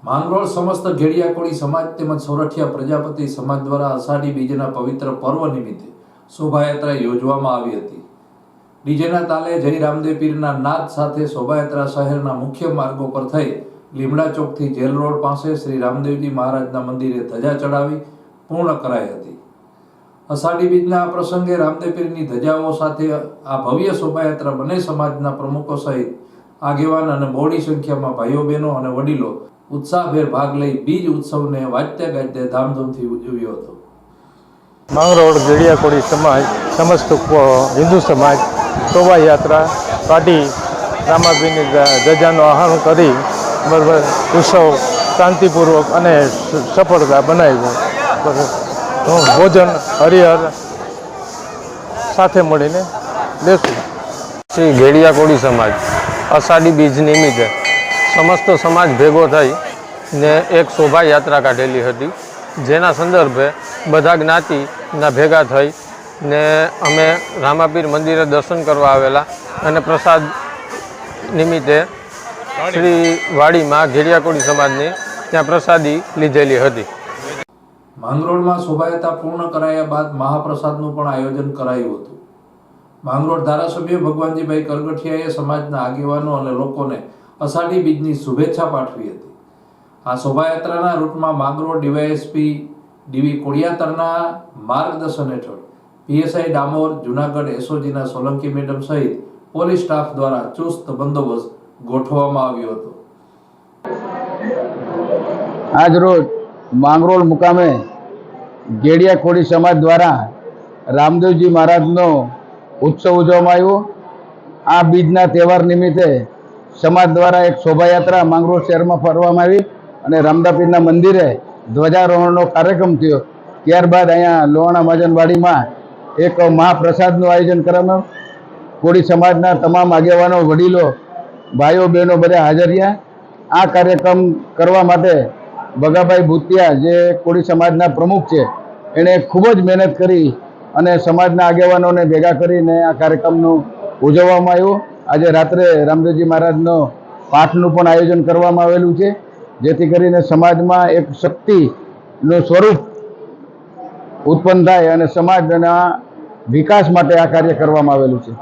માંગરોળ સમસ્ત ઘેડિયા કોળી સમાજ તેમજ સોરઠિયા પ્રજાપતિ સમાજ દ્વારા અષાઢી બીજના પવિત્ર પર્વ નિમિત્તે શોભાયાત્રા યોજવામાં આવી હતી। ડીજેના તાલે જય રામદેવ પીરના નાદ સાથે શોભાયાત્રા શહેરના મુખ્ય માર્ગો પર થઈ લીમડા ચોકથી જેલ રોડ પાસે શ્રી રામદેવજી મહારાજના મંદિરે ધજા ચડાવી પૂર્ણ કરાઈ હતી। અષાઢી બીજના આ પ્રસંગે રામદેવ પીરની ધજાઓ સાથે આ ભવ્ય શોભાયાત્રા બંને સમાજના પ્રમુખો સહિત આગેવાન અને બહોળી સંખ્યામાં ભાઈઓ બહેનો અને વડીલો उत्साहभेर भाग लई बीज उत्सव ने वाद्य गाद्य धामधूमथी उजव्यो हतो। માંગરોળ ઘેડિયા કોળી સમાજ સમસ્ત હિન્દુ સમાજ શોભાયાત્રા કાઢી રામાપીરની ધજાનો આહરણ કરી બરાબર ઉત્સવ શાંતિપૂર્વક અને સફળતા બનાવ્યો। ભોજન હરિહર સાથે મળીને લેશું। શ્રી ઘેડિયા કોળી સમાજ અષાઢી બીજ નિમિત્તે સમસ્ત સમાજ ભેગો થઈ ને એક શોભાયાત્રા કાઢેલી હતી, જેના સંદર્ભે બધા જ્ઞાતિના ભેગા થઈ ને અમે રામાપીર મંદિરે દર્શન કરવા આવેલા અને પ્રસાદ નિમિત્તે શ્રી વાડીમાં ઘેડિયા કોળી સમાજની ત્યાં પ્રસાદી લીધેલી હતી। માંગરોળમાં શોભાયાત્રા પૂર્ણ કરાયા બાદ મહાપ્રસાદનું પણ આયોજન કરાયું હતું। માંગરોળ ધારાસભ્ય ભગવાનજીભાઈ કરગઠિયાએ સમાજના આગેવાનો અને લોકોને અષાઢી બીજની શુભેચ્છા પાઠવી હતી। આ શોભાયાત્રાના રૂટમાં માંગરોળ ડીવાયએસપી ડીવી કોડિયાતરના માર્ગદર્શન હેઠળ પીએસઆઈ ડામોર, જૂનાગઢ એસઓજીના સોલંકી મેડમ સહિત પોલીસ સ્ટાફ દ્વારા ચુસ્ત બંદોબસ્ત ગોઠવવામાં આવ્યો હતો। આજ રોજ માંગરોળ મુકામે ઘેડિયા કોળી સમાજ દ્વારા રામદેવજી મહારાજનો ઉત્સવ ઉજવવામાં આવ્યો। આ બીજના તહેવાર નિમિત્તે સમાજ દ્વારા એક શોભાયાત્રા માંગરોળ શહેરમાં ફરવામાં આવી અને રામદાપીરના મંદિરે ધ્વજારોહણનો કાર્યક્રમ થયો। ત્યારબાદ અહીંયા લોહાણા મહાજનવાડીમાં એક મહાપ્રસાદનું આયોજન કરવામાં કોળી સમાજના તમામ આગેવાનો, વડીલો, ભાઈઓ બહેનો બધા હાજર રહ્યા। આ કાર્યક્રમ કરવા માટે બગાભાઈ ભૂતિયા જે કોળી સમાજના પ્રમુખ છે, એણે ખૂબ જ મહેનત કરી અને સમાજના આગેવાનોને ભેગા કરીને આ કાર્યક્રમનું ઉજવવામાં આવ્યો। આજે રાત્રે રામદેવજી મહારાજનો પાઠનું પણ આયોજન કરવામાં આવેલું છે, જેથી કરીને સમાજમાં એક શક્તિનું સ્વરૂપ ઉત્પન્ન થાય અને સમાજના વિકાસ માટે આ કાર્ય કરવામાં આવેલું છે।